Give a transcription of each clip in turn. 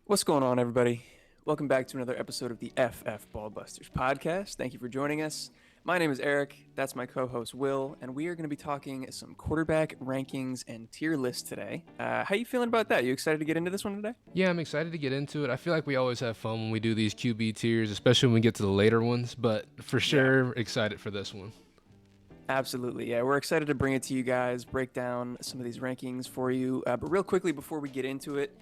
What's going on, everybody? Welcome back to another episode of the FF Ballbusters podcast. Thank you for joining us. My name is Eric. That's my co-host Will, and we are going to be talking some quarterback rankings and tier lists today. How you feeling about that? You excited to get into this one today? Yeah, I'm excited to get into it. I feel like we always have fun when we do these QB tiers, especially when we get to the later ones, but for Yeah. sure excited for this one. Absolutely. Yeah, we're excited to bring it to you guys, break down some of these rankings for you. But real quickly, before we get into it,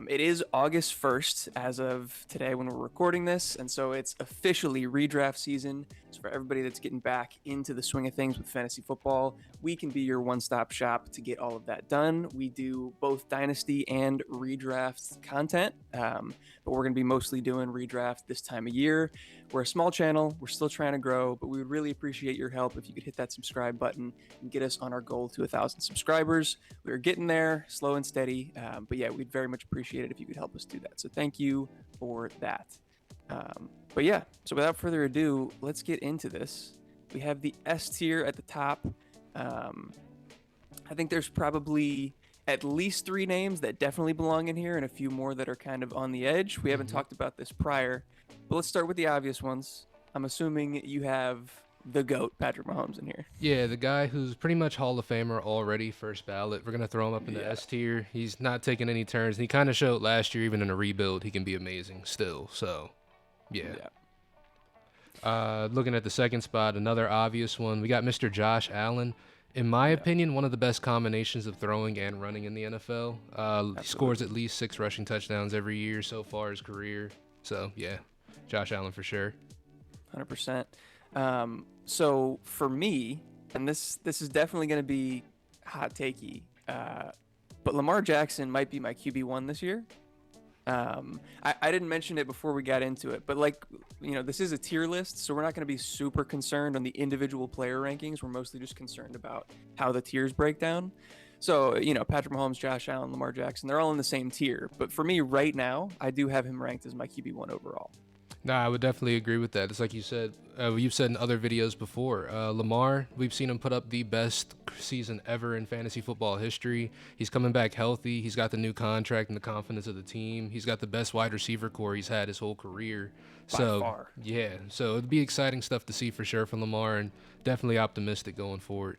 it is August 1st as of today when we're recording this. And so it's officially redraft season. So for everybody that's getting back into the swing of things with fantasy football, we can be your one-stop shop to get all of that done. We do both dynasty and redraft content, but we're going to be mostly doing redraft this time of year. We're a small channel. We're still trying to grow, but we would really appreciate your help if you could hit that subscribe button and get us on our goal to 1,000 subscribers. We're getting there, slow and steady, but yeah, we'd very much appreciate it if you could help us do that. So thank you for that. But yeah, so without further ado, let's get into this. We have the S tier at the top. I think there's probably at least 3 names that definitely belong in here and a few more that are kind of on the edge. We haven't talked about this prior, but let's start with the obvious ones. I'm assuming you have the GOAT, Patrick Mahomes, in here. Yeah, the guy who's pretty much Hall of Famer already, first ballot. We're going to throw him up in the Yeah. S tier. He's not taking any turns. And he kind of showed last year, even in a rebuild, he can be amazing still. So, yeah. Looking at the second spot, another obvious one. We got Mr. Josh Allen. In my opinion, one of the best combinations of throwing and running in the NFL. He scores at least 6 rushing touchdowns every year so far his career. So, yeah, Josh Allen for sure. 100%. So for me, and this is definitely going to be hot takey, but Lamar Jackson might be my QB1 this year. I didn't mention it before we got into it, but this is a tier list, so we're not going to be super concerned on the individual player rankings. We're mostly just concerned about how the tiers break down. So, Patrick Mahomes, Josh Allen, Lamar Jackson, they're all in the same tier. But for me right now, I do have him ranked as my QB1 overall. Nah, I would definitely agree with that. It's like you said, you've said in other videos before. Lamar, we've seen him put up the best season ever in fantasy football history. He's coming back healthy. He's got the new contract and the confidence of the team. He's got the best wide receiver core he's had his whole career. By far. Yeah, so it'd be exciting stuff to see for sure from Lamar, and definitely optimistic going forward.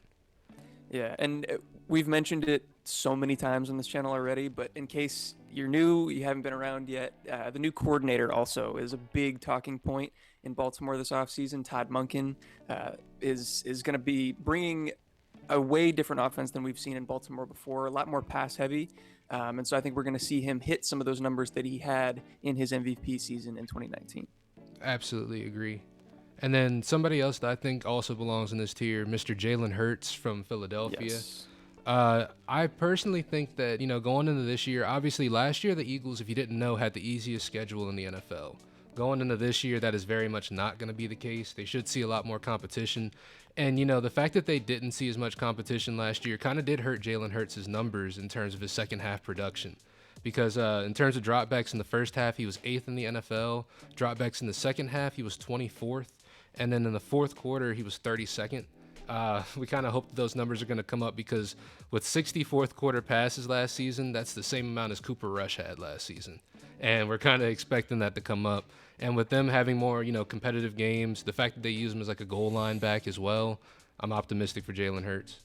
Yeah, and we've mentioned it so many times on this channel already, but in case you're new, you haven't been around yet, the new coordinator also is a big talking point in Baltimore this offseason. Todd Monken is going to be bringing a way different offense than we've seen in Baltimore before, a lot more pass heavy. And so I think we're going to see him hit some of those numbers that he had in his MVP season in 2019. Absolutely agree. And then somebody else that I think also belongs in this tier, Mr. Jalen Hurts from Philadelphia. Yes. I personally think that, going into this year, obviously last year the Eagles, if you didn't know, had the easiest schedule in the NFL. Going into this year, that is very much not going to be the case. They should see a lot more competition. And, the fact that they didn't see as much competition last year kind of did hurt Jalen Hurts' numbers in terms of his second half production. Because in terms of dropbacks in the first half, he was 8th in the NFL. Dropbacks in the second half, he was 24th. And then in the fourth quarter, he was 32nd. We kind of hope that those numbers are going to come up because with 64th quarter passes last season, that's the same amount as Cooper Rush had last season. And we're kind of expecting that to come up. And with them having more, competitive games, the fact that they use him as like a goal line back as well, I'm optimistic for Jalen Hurts.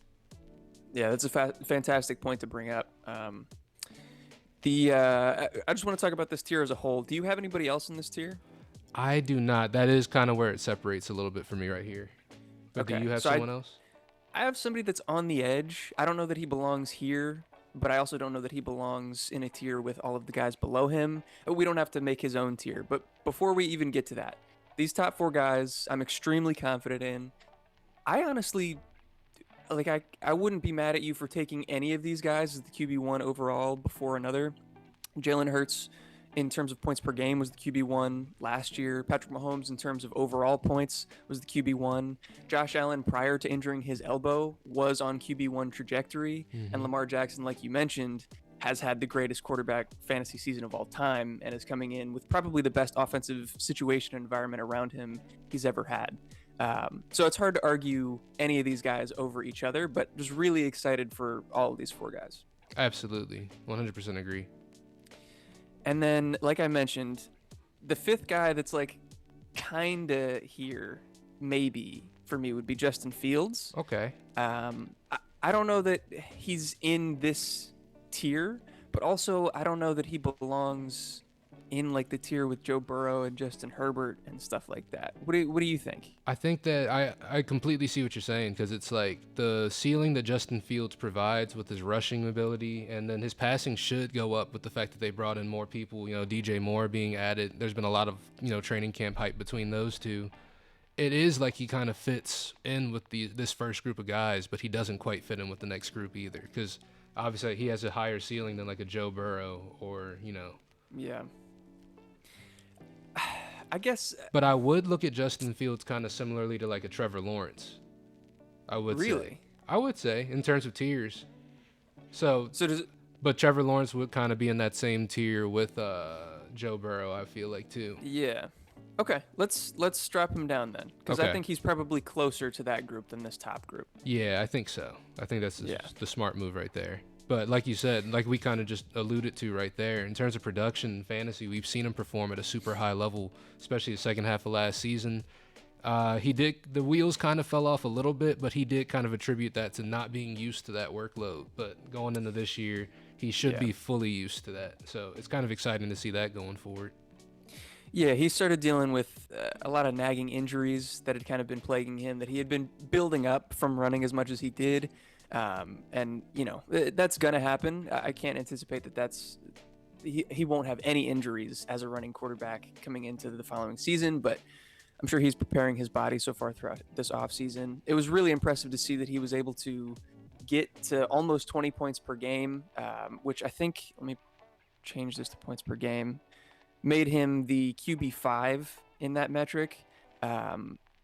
Yeah, that's a fantastic point to bring up. I just want to talk about this tier as a whole. Do you have anybody else in this tier? I do not. That is kind of where it separates a little bit for me right here. But Okay, do you have so someone else? I have somebody that's on the edge. I don't know that he belongs here, but I also don't know that he belongs in a tier with all of the guys below him. We don't have to make his own tier. But before we even get to that, these top 4 guys, I'm extremely confident in. I honestly, I wouldn't be mad at you for taking any of these guys as the QB1 overall before another. Jalen Hurts, in terms of points per game, was the QB1 last year. Patrick Mahomes, in terms of overall points, was the QB1. Josh Allen, prior to injuring his elbow, was on QB1 trajectory. And Lamar Jackson, like you mentioned, has had the greatest quarterback fantasy season of all time and is coming in with probably the best offensive situation and environment around him he's ever had. So it's hard to argue any of these guys over each other, but just really excited for all of these 4 guys. Absolutely. 100% agree. And then, like I mentioned, the fifth guy that's like kinda here, maybe for me, would be Justin Fields. Okay. I don't know that he's in this tier, but also I don't know that he belongs in like the tier with Joe Burrow and Justin Herbert and stuff like that. What do you think? I think that I completely see what you're saying because it's like the ceiling that Justin Fields provides with his rushing ability, and then his passing should go up with the fact that they brought in more people. DJ Moore being added. There's been a lot of training camp hype between those two. It is like he kind of fits in with this first group of guys, but he doesn't quite fit in with the next group either because obviously he has a higher ceiling than like a Joe Burrow or. Yeah. I guess But I would look at Justin Fields kind of similarly to like a Trevor Lawrence. I would say. really. I would say in terms of tiers. So, So does but Trevor Lawrence would kind of be in that same tier with Joe Burrow. I feel like too. yeah. Okay, let's strap him down then, because I Okay. think he's probably closer to that group than this top group. Yeah, I think so. I think that's Yeah. the smart move right there. But like you said, like we kind of just alluded to right there, in terms of production and fantasy, we've seen him perform at a super high level, especially the second half of last season. The wheels kind of fell off a little bit, but he did kind of attribute that to not being used to that workload. But going into this year, he should Yeah. be fully used to that. So it's kind of exciting to see that going forward. Yeah, he started dealing with a lot of nagging injuries that had kind of been plaguing him that he had been building up from running as much as he did. And, that's going to happen. I can't anticipate he won't have any injuries as a running quarterback coming into the following season, but I'm sure he's preparing his body so far throughout this offseason. It was really impressive to see that he was able to get to almost 20 points per game, which I think, let me change this to points per game, made him the QB5 in that metric,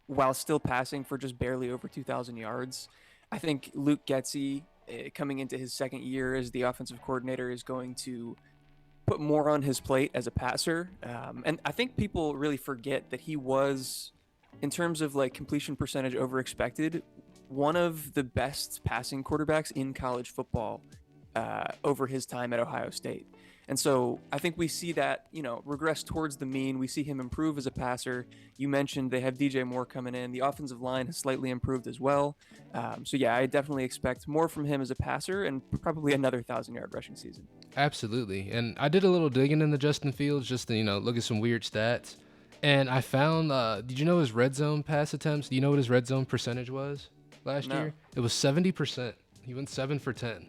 while still passing for just barely over 2,000 yards. I think Luke Getsy, coming into his second year as the offensive coordinator, is going to put more on his plate as a passer. And I think people really forget that he was, in terms of like completion percentage over expected, one of the best passing quarterbacks in college football over his time at Ohio State. And so I think we see that, regress towards the mean. We see him improve as a passer. You mentioned they have DJ Moore coming in. The offensive line has slightly improved as well. So yeah, I definitely expect more from him as a passer and probably another 1,000-yard rushing season. Absolutely. And I did a little digging into Justin Fields just to, look at some weird stats. And I found, did you know his red zone pass attempts? Do you know what his red zone percentage was last No. year? It was 70%. He went 7 for 10.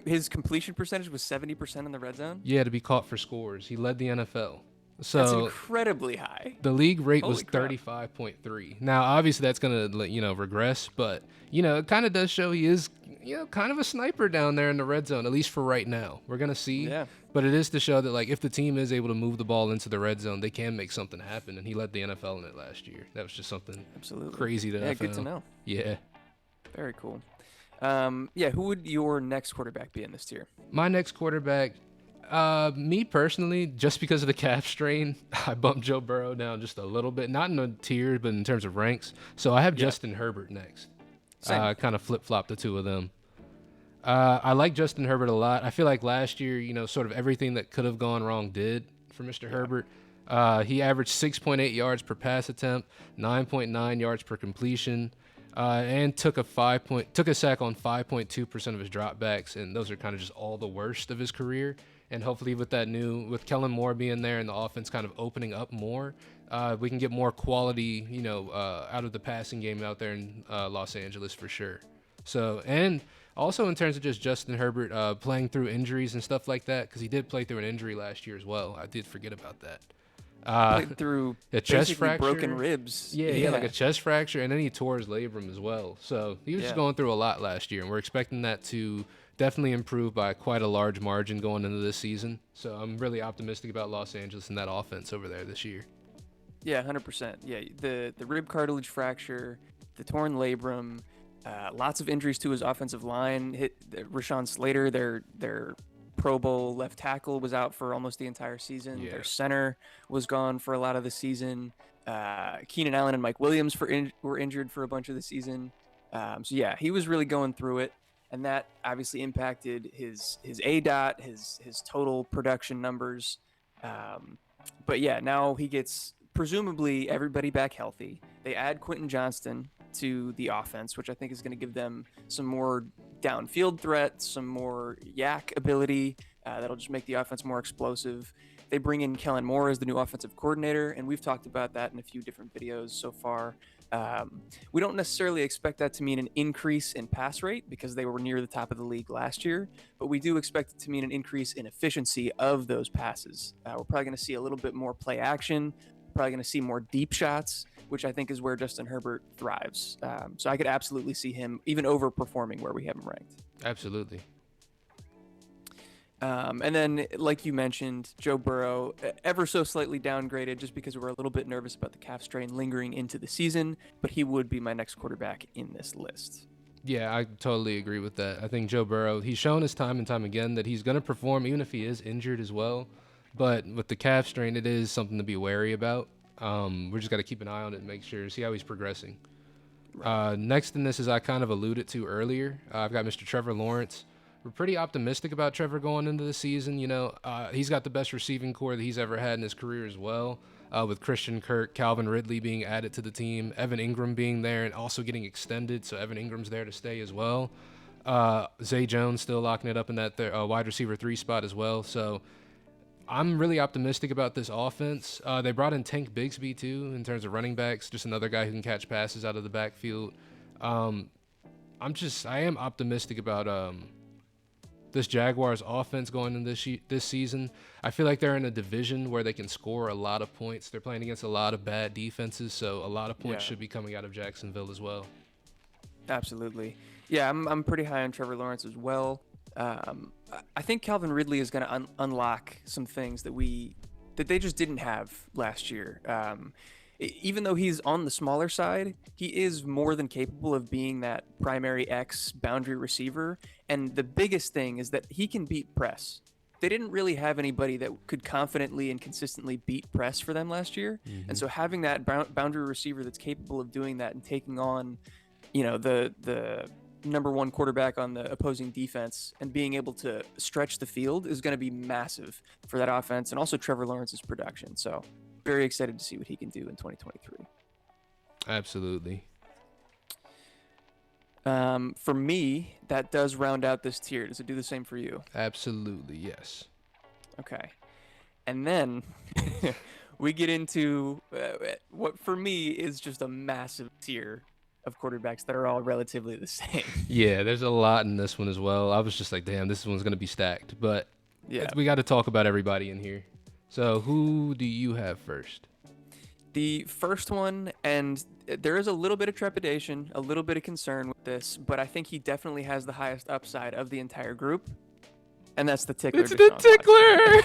His completion percentage was 70% in the red zone. Yeah, to be caught for scores. He led the NFL. So That's incredibly high. the league rate was Holy crap. 35.3. Now, obviously, that's going to, regress, but, it kind of does show he is, kind of a sniper down there in the red zone, at least for right now. We're going to see. Yeah. But it is to show that, like, if the team is able to move the ball into the red zone, they can make something happen, and he led the NFL in it last year. That was just something Absolutely crazy to Yeah, good to know. Yeah. Very cool. Who would your next quarterback be in this tier? My next quarterback, me personally, just because of the calf strain, I bumped Joe Burrow down just a little bit. Not in a tier, but in terms of ranks. So I have Justin Herbert next. Same. Kind of flip-flop the two of them. I like Justin Herbert a lot. I feel like last year, sort of everything that could have gone wrong did for Mr. Herbert. He averaged 6.8 yards per pass attempt, 9.9 yards per completion, and took a sack on 5.2% of his dropbacks, and those are kind of just all the worst of his career. And hopefully with Kellen Moore being there and the offense kind of opening up more, we can get more quality, out of the passing game out there in Los Angeles for sure. So, and also in terms of just Justin Herbert playing through injuries and stuff like that, because he did play through an injury last year as well. I did forget about that. Played through a chest basically fracture, broken ribs. Yeah, he had like a chest fracture, and then he tore his labrum as well. So he was just going through a lot last year, and we're expecting that to definitely improve by quite a large margin going into this season. So I'm really optimistic about Los Angeles and that offense over there this year. Yeah, 100%. Yeah, the rib cartilage fracture, the torn labrum, lots of injuries to his offensive line. Rashawn Slater, their Pro Bowl left tackle, was out for almost the entire season. Yeah. Their center was gone for a lot of the season. Keenan Allen and Mike Williams were injured for a bunch of the season. So yeah, he was really going through it. and that obviously impacted his ADOT, his total production numbers. But yeah, now he gets presumably everybody back healthy. They add Quentin Johnston to the offense, which I think is going to give them some more downfield threat, some more yak ability. That'll just make the offense more explosive. They bring in Kellen Moore as the new offensive coordinator, and we've talked about that in a few different videos so far. We don't necessarily expect that to mean an increase in pass rate because they were near the top of the league last year, but we do expect it to mean an increase in efficiency of those passes. We're probably going to see a little bit more play action, probably going to see more deep shots, which I think is where Justin Herbert thrives. So I could absolutely see him even overperforming where we have him ranked. Absolutely. And then, like you mentioned, Joe Burrow, ever so slightly downgraded just because we're a little bit nervous about the calf strain lingering into the season, but he would be my next quarterback in this list. Yeah, I totally agree with that. I think Joe Burrow, he's shown us time and time again that he's going to perform even if he is injured as well. But with the calf strain, it is something to be wary about. We're just got to keep an eye on it and make sure, see how he's progressing. Right. Next in this, as I kind of alluded to earlier, I've got Mr. Trevor Lawrence. We're pretty optimistic about Trevor going into the season. You know, he's got the best receiving core that he's ever had in his career as well, with Christian Kirk, Calvin Ridley being added to the team, Evan Ingram being there and also getting extended, so Evan Ingram's there to stay as well. Zay Jones still locking it up in that wide receiver 3 spot as well. So I'm really optimistic about this offense. They brought in Tank Bigsby, too, in terms of running backs, just another guy who can catch passes out of the backfield. I am optimistic about this Jaguars offense going in this season. I feel like they're in a division where they can score a lot of points. They're playing against a lot of bad defenses, so a lot of points should be coming out of Jacksonville as well. Absolutely. Yeah, I'm pretty high on Trevor Lawrence as well. I think Calvin Ridley is going to unlock some things that they just didn't have last year. Even though he's on the smaller side, he is more than capable of being that primary X boundary receiver. And the biggest thing is that he can beat press. They didn't really have anybody that could confidently and consistently beat press for them last year. Mm-hmm. And so having that boundary receiver that's capable of doing that and taking on, the number one quarterback on the opposing defense and being able to stretch the field is going to be massive for that offense and also Trevor Lawrence's production. So very excited to see what he can do in 2023. Absolutely. For me, that does round out this tier. Does it do the same for you? Absolutely, yes. Okay. And then we get into what for me is just a massive tier of quarterbacks that are all relatively the same. Yeah, there's a lot in this one as well. I was just like, damn, this one's going to be stacked. But we got to talk about everybody in here. So who do you have first? The first one, and there is a little bit of trepidation, a little bit of concern with this, but I think he definitely has the highest upside of the entire group, and that's the tickler. It's the tickler!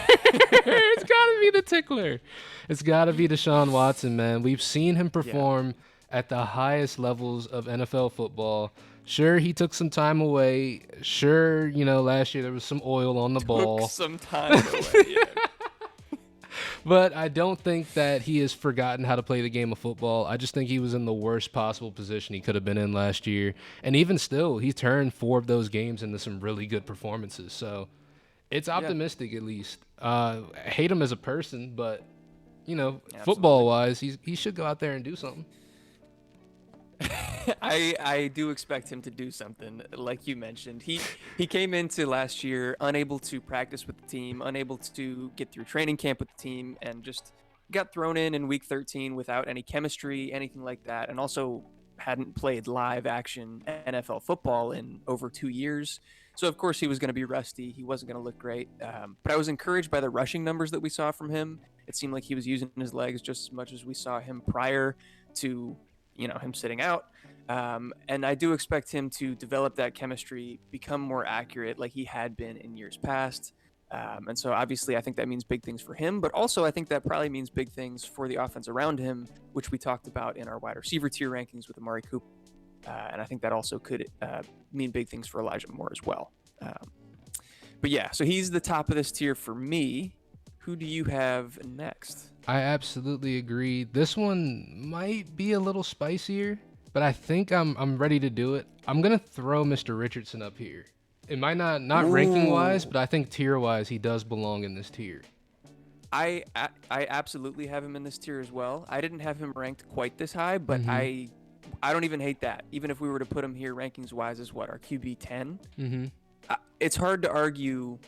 It's got to be the tickler. It's got to be Deshaun Watson, man. We've seen him perform at the highest levels of NFL football. Sure, he took some time away. Sure, last year there was some oil on the ball. Took some time away, yeah. But I don't think that he has forgotten how to play the game of football. I just think he was in the worst possible position he could have been in last year. And even still, he turned 4 of those games into some really good performances. So it's optimistic at least. I hate him as a person, but, football-wise, he should go out there and do something. I do expect him to do something, like you mentioned. He came into last year unable to practice with the team, unable to get through training camp with the team, and just got thrown in week 13 without any chemistry, anything like that, and also hadn't played live action NFL football in over 2 years. So, of course, he was going to be rusty. He wasn't going to look great. But I was encouraged by the rushing numbers that we saw from him. It seemed like he was using his legs just as much as we saw him prior to him sitting out. And I do expect him to develop that chemistry, become more accurate like he had been in years past. And so obviously I think that means big things for him, but also I think that probably means big things for the offense around him, which we talked about in our wide receiver tier rankings with Amari Cooper. And I think that also could mean big things for Elijah Moore as well. But yeah, so he's the top of this tier for me. Who do you have next? I absolutely agree. This one might be a little spicier. but I think I'm ready to do it. I'm gonna throw Mr. Richardson up here. It might not ranking wise, Ooh. but I think tier wise he does belong in this tier. I absolutely have him in this tier as well. I didn't have him ranked quite this high, but Mm-hmm. I don't even hate that. Even if we were to put him here rankings wise as what, our QB 10, Mm-hmm. it's hard to argue.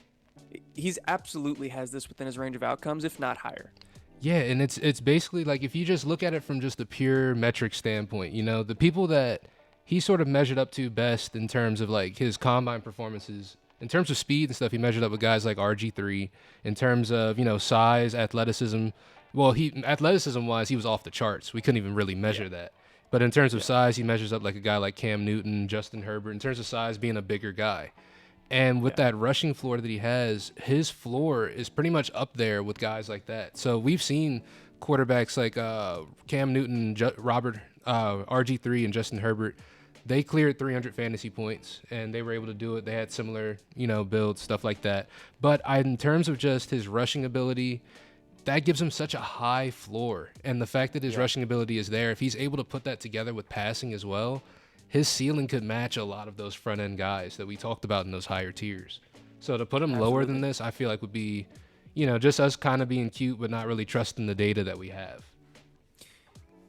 He's absolutely has this within his range of outcomes, if not higher. Yeah, and it's basically like if you just look at it from just a pure metric standpoint, the people that he sort of measured up to best in terms of like his combine performances, in terms of speed and stuff, he measured up with guys like RG3. In terms of size, athleticism, well, he athleticism wise he was off the charts. We couldn't even really Yeah. measure that. But in terms of Yeah. size, he measures up like a guy like Cam Newton, Justin Herbert. In terms of size, being a bigger guy. And with Yeah. that rushing floor that he has, his floor is pretty much up there with guys like that. So we've seen quarterbacks like Cam Newton, Robert RG3, and Justin Herbert. They cleared 300 fantasy points, and they were able to do it. They had similar, builds, stuff like that. But in terms of just his rushing ability, that gives him such a high floor. And the fact that his Yeah. rushing ability is there, if he's able to put that together with passing as well, his ceiling could match a lot of those front end guys that we talked about in those higher tiers. So to put him lower than Absolutely. this, I feel like would be, just us kind of being cute, but not really trusting the data that we have.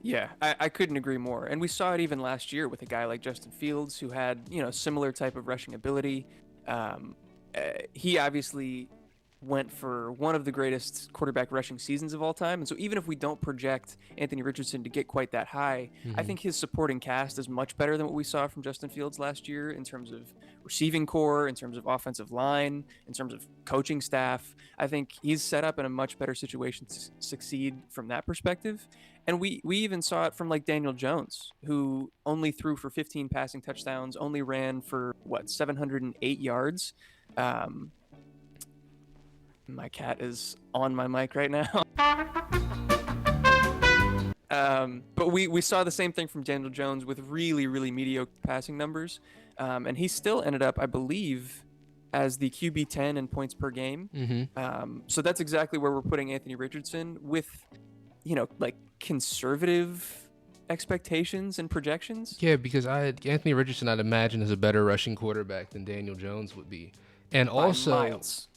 Yeah, I couldn't agree more. And we saw it even last year with a guy like Justin Fields, who had, similar type of rushing ability. He obviously went for one of the greatest quarterback rushing seasons of all time. And so even if we don't project Anthony Richardson to get quite that high, I Mm-hmm. think his supporting cast is much better than what we saw from Justin Fields last year in terms of receiving core, in terms of offensive line, in terms of coaching staff. I think he's set up in a much better situation to succeed from that perspective. And we even saw it from like Daniel Jones, who only threw for 15 passing touchdowns, only ran for 708 yards. Um, my cat is on my mic right now. But we saw the same thing from Daniel Jones with really, really mediocre passing numbers. And he still ended up, I believe, as the QB 10 in points per game. Mm-hmm. So that's exactly where we're putting Anthony Richardson with, like conservative expectations and projections. Yeah, because Anthony Richardson, I'd imagine, is a better rushing quarterback than Daniel Jones would be. And By also, miles.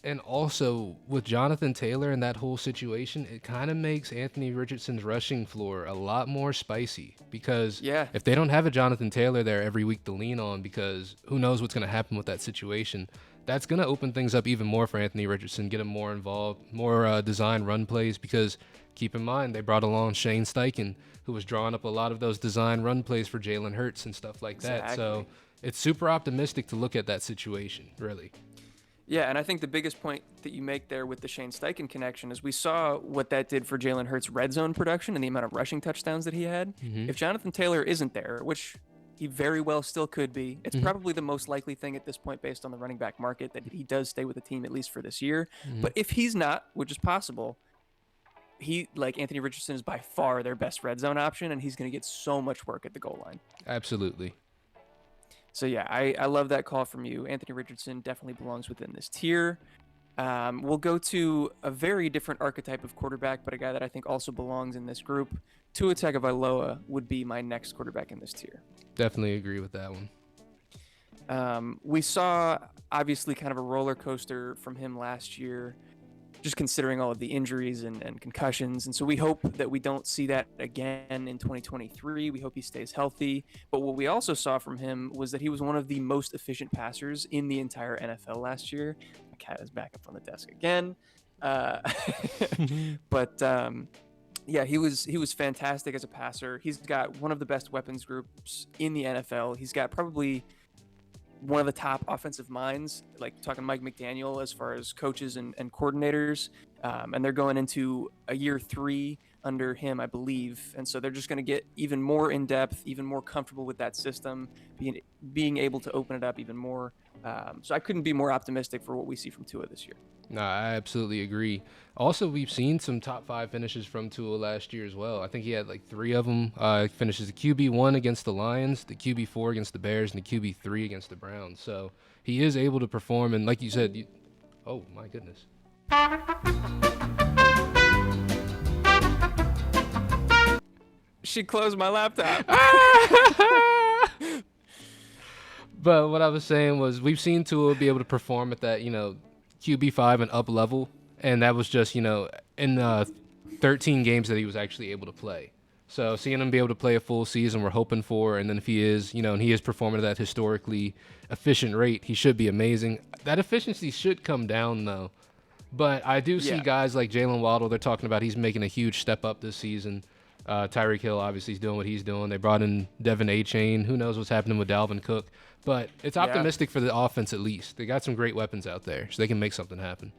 with Jonathan Taylor and that whole situation, it kind of makes Anthony Richardson's rushing floor a lot more spicy because Yeah. if they don't have a Jonathan Taylor there every week to lean on, because who knows what's going to happen with that situation, that's going to open things up even more for Anthony Richardson, get him more involved, more design run plays, because keep in mind, they brought along Shane Steichen, who was drawing up a lot of those design run plays for Jalen Hurts and stuff like that. So Exactly. it's super optimistic to look at that situation, really. Yeah, and I think the biggest point that you make there with the Shane Steichen connection is we saw what that did for Jalen Hurts' red zone production and the amount of rushing touchdowns that he had. Mm-hmm. If Jonathan Taylor isn't there, which he very well still could be, it's Mhm. probably the most likely thing at this point based on the running back market that he does stay with the team at least for this year. Mhm. But if he's not, which is possible, Anthony Richardson is by far their best red zone option, and he's going to get so much work at the goal line. Absolutely. So yeah, I love that call from you. Anthony Richardson definitely belongs within this tier. We'll go to a very different archetype of quarterback, but a guy that I think also belongs in this group. Tua Tagovailoa would be my next quarterback in this tier. Definitely agree with that one. We saw obviously kind of a roller coaster from him last year, just considering all of the injuries and concussions. And so we hope that we don't see that again in 2023. We hope he stays healthy. But what we also saw from him was that he was one of the most efficient passers in the entire NFL last year. My cat is back up on the desk again. But yeah, he was fantastic as a passer. He's got one of the best weapons groups in the NFL. He's got probably one of the top offensive minds, like talking Mike McDaniel as far as coaches and coordinators. And they're going into a year 3 under him, I believe. And so they're just going to get even more in depth, even more comfortable with that system, being able to open it up even more. So I couldn't be more optimistic for what we see from Tua this year. No, I absolutely agree. Also, we've seen some top 5 finishes from Tua last year as well. I think he had like 3 of them. Finishes the QB1 against the Lions, the QB4 against the Bears, and the QB3 against the Browns. So he is able to perform. And like you said, oh my goodness. should close my laptop. But what I was saying was we've seen Tua be able to perform at that, QB5 and up level. And that was just, in 13 games that he was actually able to play. So seeing him be able to play a full season, we're hoping for. And then if he is, and he is performing at that historically efficient rate, he should be amazing. That efficiency should come down, though. But I do see guys like Jalen Waddle, they're talking about he's making a huge step up this season. Tyreek Hill obviously is doing what he's doing. They brought in Devin A-Chain. Who knows what's happening with Dalvin Cook. But it's optimistic for the offense at least. They got some great weapons out there, so they can make something happen.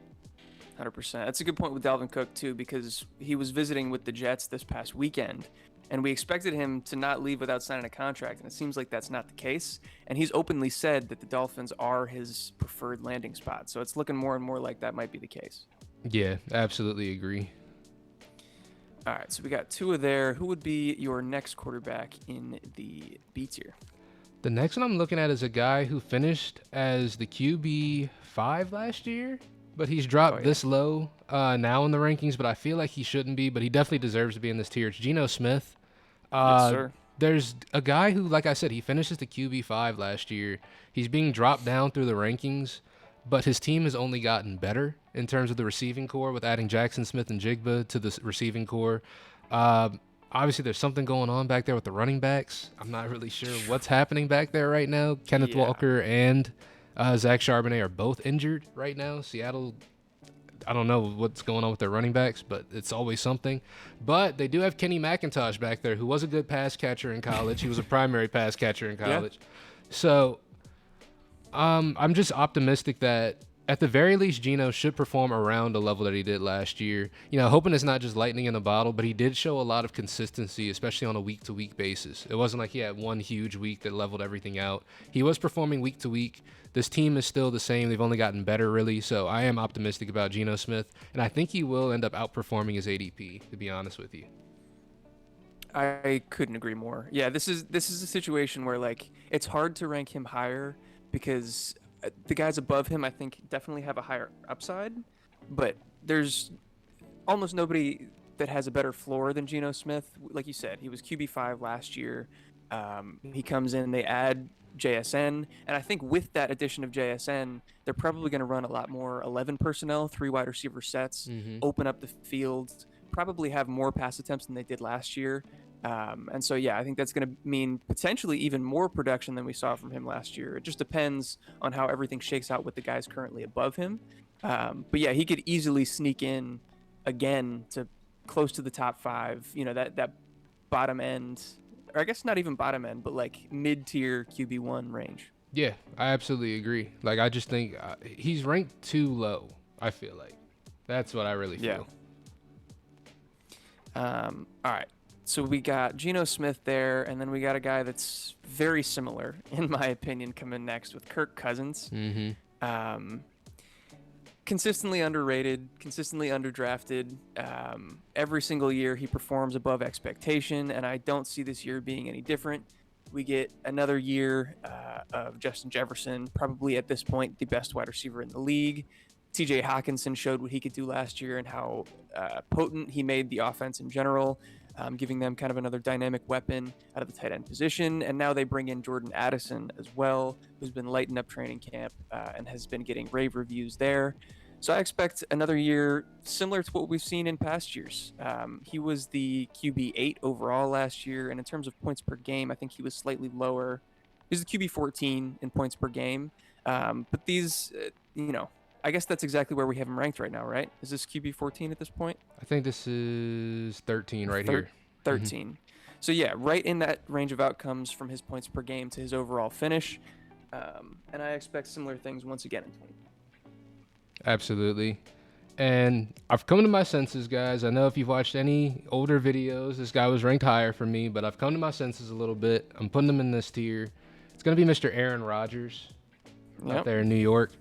100%. That's a good point with Dalvin Cook, too, because he was visiting with the Jets this past weekend, and we expected him to not leave without signing a contract, and it seems like that's not the case. And he's openly said that the Dolphins are his preferred landing spot, so it's looking more and more like that might be the case. Yeah, absolutely agree. All right, so we got Tua there. Who would be your next quarterback in the B tier? The next one I'm looking at is a guy who finished as the QB5 last year, but he's dropped this low now in the rankings, but I feel like he shouldn't be, but he definitely deserves to be in this tier. It's Geno Smith. Yes, sir. There's a guy who, like I said, he finishes the QB5 last year. He's being dropped down through the rankings, but his team has only gotten better in terms of the receiving core with adding Jackson Smith and Jigba to the receiving core. Obviously, there's something going on back there with the running backs. I'm not really sure what's happening back there right now. Kenneth Walker and Zach Charbonnet are both injured right now. Seattle, I don't know what's going on with their running backs, but it's always something. But they do have Kenny McIntosh back there, who was a good pass catcher in college. He was a primary pass catcher in college. So I'm just optimistic that at the very least, Geno should perform around the level that he did last year. Hoping it's not just lightning in a bottle, but he did show a lot of consistency, especially on a week-to-week basis. It wasn't like he had one huge week that leveled everything out. He was performing week to week. This team is still the same. They've only gotten better, really. So I am optimistic about Geno Smith, and I think he will end up outperforming his ADP, to be honest with you. I couldn't agree more. Yeah, this is a situation where, like, it's hard to rank him higher because the guys above him, I think, definitely have a higher upside, but there's almost nobody that has a better floor than Geno Smith. Like you said, he was QB5 last year. He comes in, they add JSN, and I think with that addition of JSN, they're probably going to run a lot more 11 personnel, 3 wide receiver sets, open up the field, probably have more pass attempts than they did last year. And so, I think that's going to mean potentially even more production than we saw from him last year. It just depends on how everything shakes out with the guys currently above him. But he could easily sneak in again to close to the top 5, that bottom end, or I guess not even bottom end, but like mid-tier QB1 range. Yeah, I absolutely agree. Like, I just think he's ranked too low, I feel like. That's what I really feel. All right. So we got Geno Smith there, and then we got a guy that's very similar, in my opinion, coming next with Kirk Cousins. Consistently underrated, consistently underdrafted. Every single year he performs above expectation, and I don't see this year being any different. We get another year of Justin Jefferson, probably at this point the best wide receiver in the league. TJ Hawkinson showed what he could do last year and how potent he made the offense in general. Giving them kind of another dynamic weapon out of the tight end position. And now they bring in Jordan Addison as well, who's been lighting up training camp and has been getting rave reviews there. So I expect another year similar to what we've seen in past years. He was the QB 8 overall last year, and in terms of points per game, I think he was slightly lower. He was the QB 14 in points per game. But these, I guess that's exactly where we have him ranked right now, right? Is this QB 14 at this point? I think this is 13 right here. 13. So, right in that range of outcomes from his points per game to his overall finish. And I expect similar things once again in 20. Absolutely. And I've come to my senses, guys. I know if you've watched any older videos, this guy was ranked higher for me, but I've come to my senses a little bit. I'm putting him in this tier. It's going to be Mr. Aaron Rodgers out there in New York.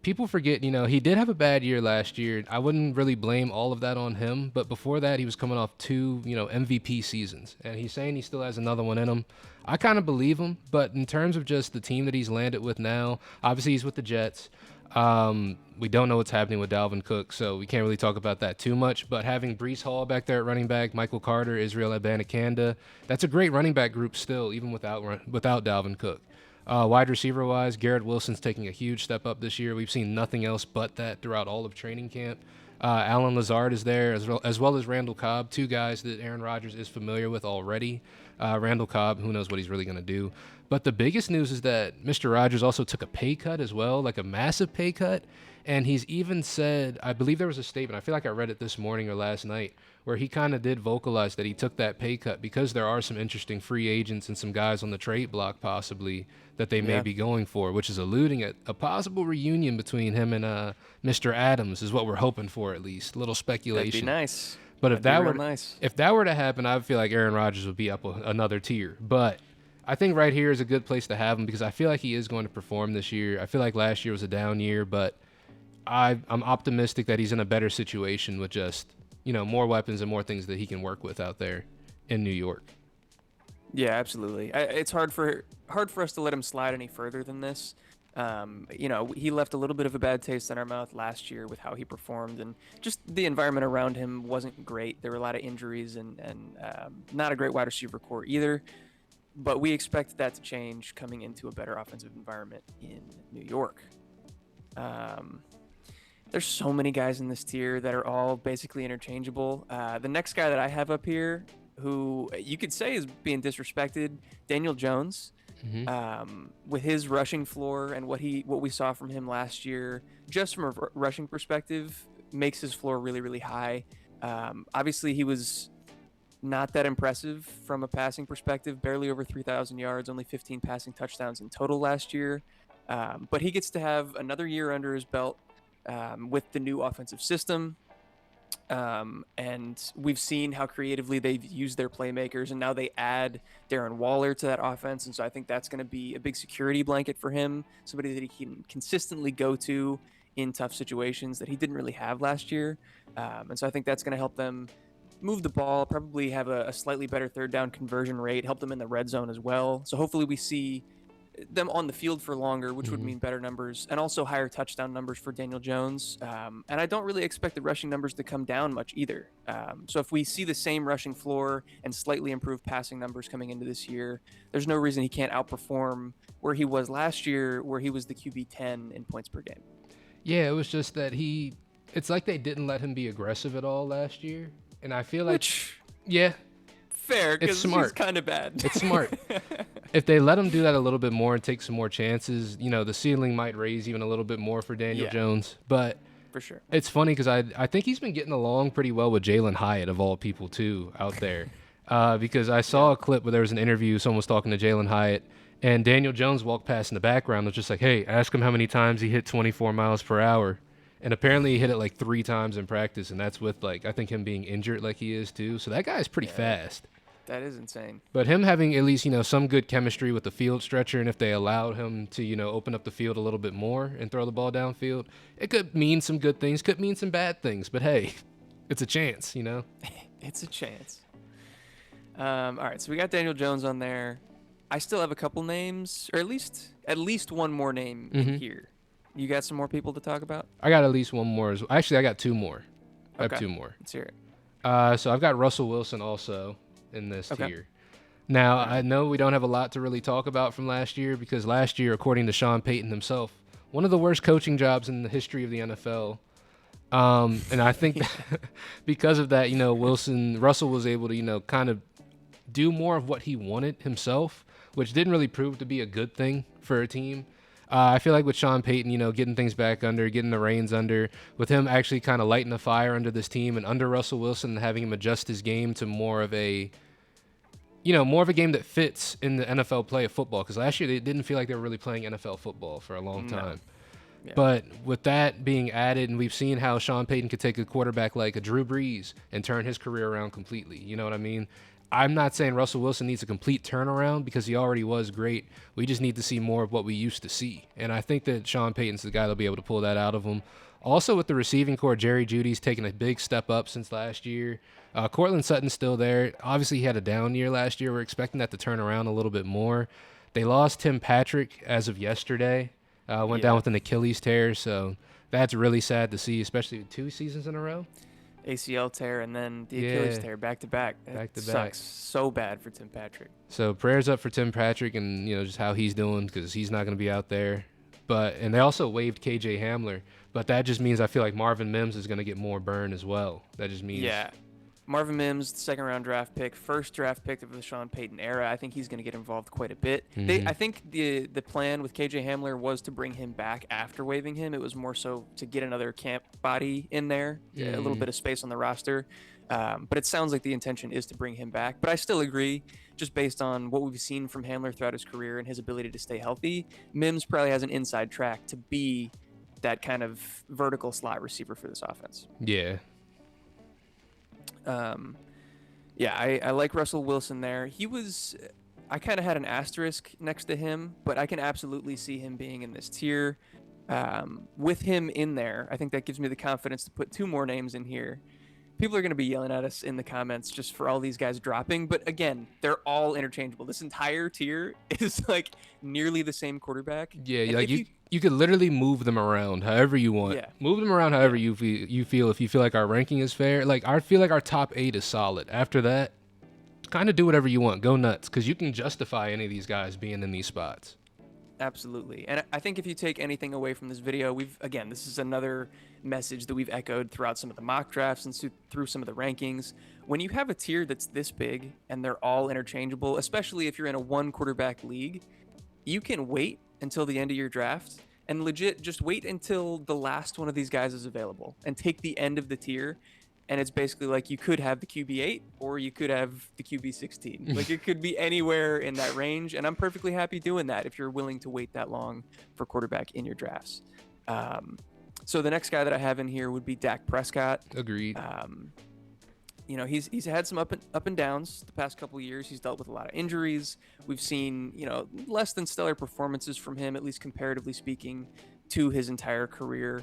People forget, he did have a bad year last year. I wouldn't really blame all of that on him, but before that, he was coming off 2, MVP seasons, and he's saying he still has another one in him. I kind of believe him, but in terms of just the team that he's landed with now, obviously he's with the Jets. We don't know what's happening with Dalvin Cook, so we can't really talk about that too much. But having Brees Hall back there at running back, Michael Carter, Israel Abanikanda, that's a great running back group still, even without Dalvin Cook. Wide receiver wise, Garrett Wilson's taking a huge step up this year. We've seen nothing else but that throughout all of training camp. Alan Lazard is there, as well as Randall Cobb, two guys that Aaron Rodgers is familiar with already. Randall Cobb, who knows what he's really going to do. But the biggest news is that Mr. Rodgers also took a pay cut as well, like a massive pay cut. And he's even said, I believe there was a statement, I feel like I read it this morning or last night, where he kind of did vocalize that he took that pay cut because there are some interesting free agents and some guys on the trade block possibly that they may be going for, which is alluding at a possible reunion between him and Mr. Adams is what we're hoping for, at least. A little speculation. That'd be nice. But if nice. if that were to happen, I feel like Aaron Rodgers would be up another tier. But I think right here is a good place to have him because I feel like he is going to perform this year. I feel like last year was a down year, but I'm optimistic that he's in a better situation with just, more weapons and more things that he can work with out there in New York. Yeah, absolutely. It's hard for us to let him slide any further than this. He left a little bit of a bad taste in our mouth last year with how he performed, and just the environment around him wasn't great. There were a lot of injuries and not a great wide receiver core either. But we expect that to change coming into a better offensive environment in New York. There's so many guys in this tier that are all basically interchangeable. The next guy that I have up here, who you could say is being disrespected, Daniel Jones, with his rushing floor and what we saw from him last year, just from a rushing perspective, makes his floor really, really high. Obviously, he was not that impressive from a passing perspective, barely over 3,000 yards, only 15 passing touchdowns in total last year. But he gets to have another year under his belt with the new offensive system. And we've seen how creatively they've used their playmakers, and now they add Darren Waller to that offense. And so I think that's going to be a big security blanket for him, somebody that he can consistently go to in tough situations that he didn't really have last year. And so I think that's going to help them move the ball, probably have a slightly better third down conversion rate, help them in the red zone as well. So hopefully we see them on the field for longer, which would mean better numbers and also higher touchdown numbers for Daniel Jones. And I don't really expect the rushing numbers to come down much either. So if we see the same rushing floor and slightly improved passing numbers coming into this year, there's no reason he can't outperform where he was last year, where he was the QB 10 in points per game. Yeah, it was just that it's like they didn't let him be aggressive at all last year. And I feel like, fair, because he's kind of bad. It's smart. If they let him do that a little bit more and take some more chances, the ceiling might raise even a little bit more for Daniel Jones. But for sure, it's funny because I think he's been getting along pretty well with Jalen Hyatt, of all people, too, out there. Because I saw a clip where there was an interview, someone was talking to Jalen Hyatt, and Daniel Jones walked past in the background. It was just like, hey, ask him how many times he hit 24 miles per hour. And apparently he hit it like 3 times in practice, and that's with, I think him being injured like he is, too. So that guy is pretty fast. That is insane. But him having at least, some good chemistry with the field stretcher, and if they allowed him to, open up the field a little bit more and throw the ball downfield, it could mean some good things, could mean some bad things. But, hey, it's a chance, It's a chance. All right, so we got Daniel Jones on there. I still have a couple names, or at least one more name in here. You got some more people to talk about? I got at least one more. Actually, I got 2 more. I have 2 more. Let's hear it. So I've got Russell Wilson also in this tier. Now, I know we don't have a lot to really talk about from last year because last year, according to Sean Payton himself, one of the worst coaching jobs in the history of the NFL. And I think because of that, Russell was able to, kind of do more of what he wanted himself, which didn't really prove to be a good thing for a team. I feel like with Sean Payton, getting things back under, getting the reins under, with him actually kind of lighting a fire under this team and under Russell Wilson and having him adjust his game to more of a game that fits in the NFL play of football. Because last year they didn't feel like they were really playing NFL football for a long time. No. Yeah. But with that being added, and we've seen how Sean Payton could take a quarterback like a Drew Brees and turn his career around completely. You know what I mean? I'm not saying Russell Wilson needs a complete turnaround because he already was great. We just need to see more of what we used to see. And I think that Sean Payton's the guy that'll be able to pull that out of him. Also with the receiving core, Jerry Jeudy's taken a big step up since last year. Cortland Sutton's still there. Obviously, he had a down year last year. We're expecting that to turn around a little bit more. They lost Tim Patrick as of yesterday. Went down Yeah. with an Achilles tear, so that's really sad to see, especially 2 seasons in a row. ACL tear and then the Achilles Yeah, tear back to back. It back to back. sucks so bad for Tim Patrick. So prayers up for Tim Patrick and just how he's doing because he's not going to be out there. And they also waived KJ Hamler, but that just means I feel like Marvin Mims is going to get more burn as well. That just means Yeah. Marvin Mims, second round draft pick, first draft pick of the Sean Payton era. I think he's going to get involved quite a bit. Mhm. I think the plan with KJ Hamler was to bring him back after waiving him. It was more so to get another camp body in there, a little bit of space on the roster. But it sounds like the intention is to bring him back. But I still agree, just based on what we've seen from Hamler throughout his career and his ability to stay healthy, Mims probably has an inside track to be that kind of vertical slot receiver for this offense. Yeah. Yeah, I like Russell Wilson there. I kind of had an asterisk next to him, but I can absolutely see him being in this tier. With him in there, I think that gives me the confidence to put 2 more names in here. People are going to be yelling at us in the comments just for all these guys dropping, but again, they're all interchangeable. This entire tier is like nearly the same quarterback. Yeah, And like if you could literally move them around however you want. Yeah. Move them around however you feel. If you feel like our ranking is fair, like I feel like our top 8 is solid. After that, kind of do whatever you want. Go nuts, because you can justify any of these guys being in these spots. Absolutely. And I think if you take anything away from this video, this is another message that we've echoed throughout some of the mock drafts and through some of the rankings. When you have a tier that's this big and they're all interchangeable, especially if you're in a 1 quarterback league, you can wait until the end of your draft and legit just wait until the last one of these guys is available and take the end of the tier. And it's basically like you could have the QB8 or you could have the QB16. Like it could be anywhere in that range. And I'm perfectly happy doing that if you're willing to wait that long for quarterback in your drafts. So the next guy that I have in here would be Dak Prescott. Agreed. He's had some up and downs the past couple of years. He's dealt with a lot of injuries. We've seen, less than stellar performances from him, at least comparatively speaking, to his entire career.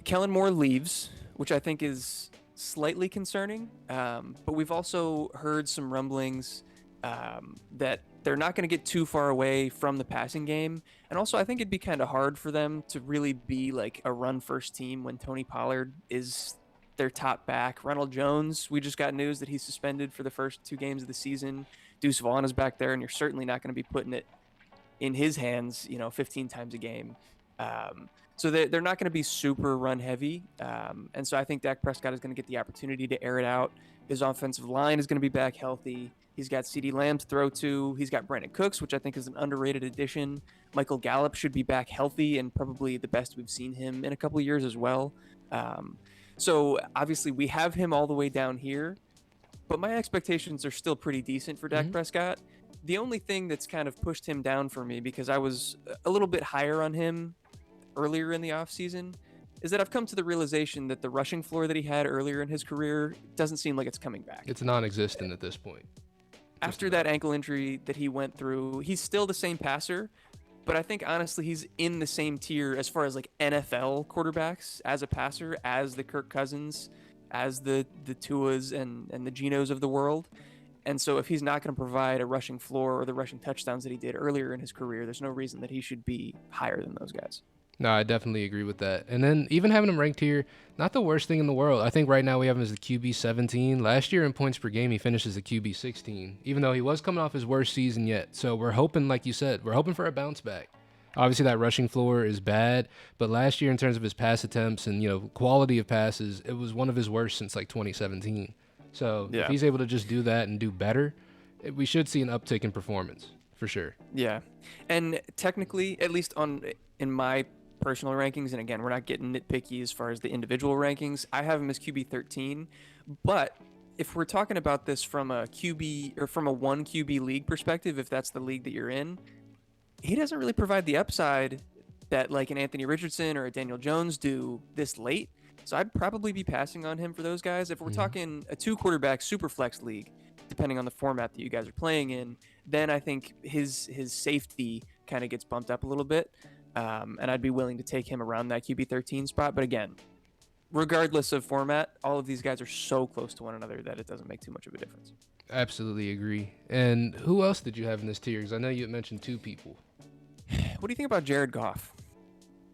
Kellen Moore leaves, which I think is slightly concerning. But we've also heard some rumblings that they're not going to get too far away from the passing game. And also, I think it'd be kind of hard for them to really be like a run-first team when Tony Pollard is their top back. Ronald Jones, we just got news that he's suspended for the first 2 games of the season. Deuce Vaughn is back there, and you're certainly not going to be putting it in his hands, 15 times a game. So they're not going to be super run heavy. And so I think Dak Prescott is going to get the opportunity to air it out. His offensive line is going to be back healthy. He's got CeeDee Lamb to throw to. He's got Brandon Cooks, which I think is an underrated addition. Michael Gallup should be back healthy and probably the best we've seen him in a couple of years as well. So obviously we have him all the way down here, but my expectations are still pretty decent for Dak Prescott. The only thing that's kind of pushed him down for me, because I was a little bit higher on him earlier in the offseason, is that I've come to the realization that the rushing floor that he had earlier in his career doesn't seem like it's coming back. It's non-existent at this point. After that ankle injury that he went through, he's still the same passer, but I think honestly he's in the same tier as far as like NFL quarterbacks as a passer, as the Kirk Cousins, as the Tuas and the Genos of the world. And so if he's not going to provide a rushing floor or the rushing touchdowns that he did earlier in his career, there's no reason that he should be higher than those guys. No, I definitely agree with that. And then even having him ranked here, not the worst thing in the world. I think right now we have him as the QB 17. Last year in points per game, he finishes the QB 16, even though he was coming off his worst season yet. So we're hoping, like you said, we're hoping for a bounce back. Obviously, that rushing floor is bad, but last year in terms of his pass attempts and, quality of passes, it was one of his worst since like 2017. So if he's able to just do that and do better, we should see an uptick in performance for sure. Yeah. And technically, at least in my personal rankings, and again, we're not getting nitpicky as far as the individual rankings, I have him as QB 13. But if we're talking about this from a QB or from a 1 QB league perspective, if that's the league that you're in, he doesn't really provide the upside that like an Anthony Richardson or a Daniel Jones do this late. So I'd probably be passing on him for those guys. If we're talking a 2 quarterback super flex league, depending on the format that you guys are playing in, then I think his safety kind of gets bumped up a little bit. And I'd be willing to take him around that QB 13 spot. But again, regardless of format, all of these guys are so close to one another that it doesn't make too much of a difference. Absolutely agree. And who else did you have in this tier? Because I know you had mentioned 2 people. What do you think about Jared Goff?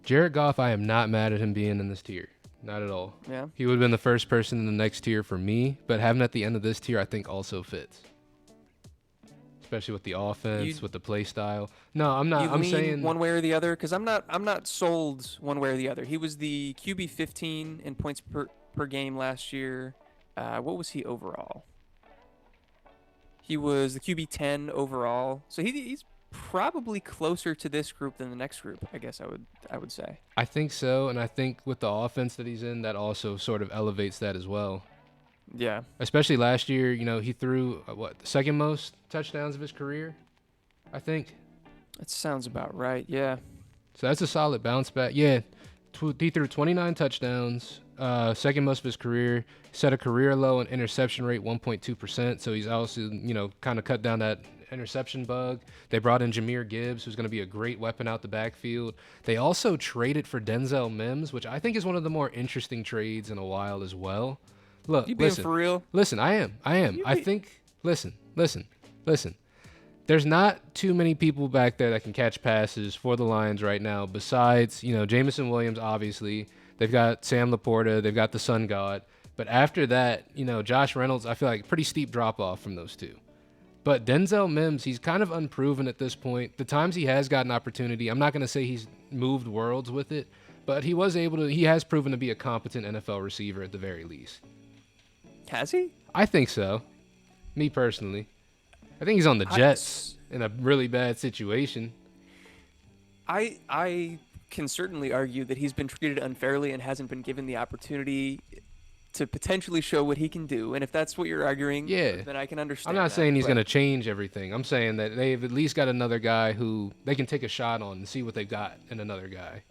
Jared Goff, I am not mad at him being in this tier. Not at all. Yeah. He would have been the first person in the next tier for me, but having at the end of this tier, I think also fits. Especially with the offense, with the play style. No, I'm not. I'm lean saying one way or the other because I'm not sold one way or the other. He was the QB 15 in points per game last year. What was he overall? He was the QB 10 overall. So he's probably closer to this group than the next group, I guess I would say. I think so, and I think with the offense that he's in, that also sort of elevates that as well. Yeah. Especially last year, he threw the second most touchdowns of his career, I think. That sounds about right. Yeah. So that's a solid bounce back. Yeah, he threw 29 touchdowns, second most of his career. Set a career low in interception rate, 1.2%. So he's also, kind of cut down that interception bug. They brought in Jahmyr Gibbs, who's going to be a great weapon out the backfield. They also traded for Denzel Mims, which I think is one of the more interesting trades in a while as well. Look, You being listen, for real? listen, I am. I think, listen. There's not too many people back there that can catch passes for the Lions right now besides, Jameson Williams, obviously. They've got Sam Laporta. They've got the Sun God. But after that, Josh Reynolds, I feel like pretty steep drop-off from those two. But Denzel Mims, he's kind of unproven at this point. The times he has gotten opportunity, I'm not going to say he's moved worlds with it, but he has proven to be a competent NFL receiver at the very least. Has he? I think so. Me personally. I think he's on the Jets in a really bad situation. I can certainly argue that he's been treated unfairly and hasn't been given the opportunity to potentially show what he can do. And if that's what you're arguing, then I can understand. I'm not saying he's going to change everything. I'm saying that they've at least got another guy who they can take a shot on and see what they've got in another guy.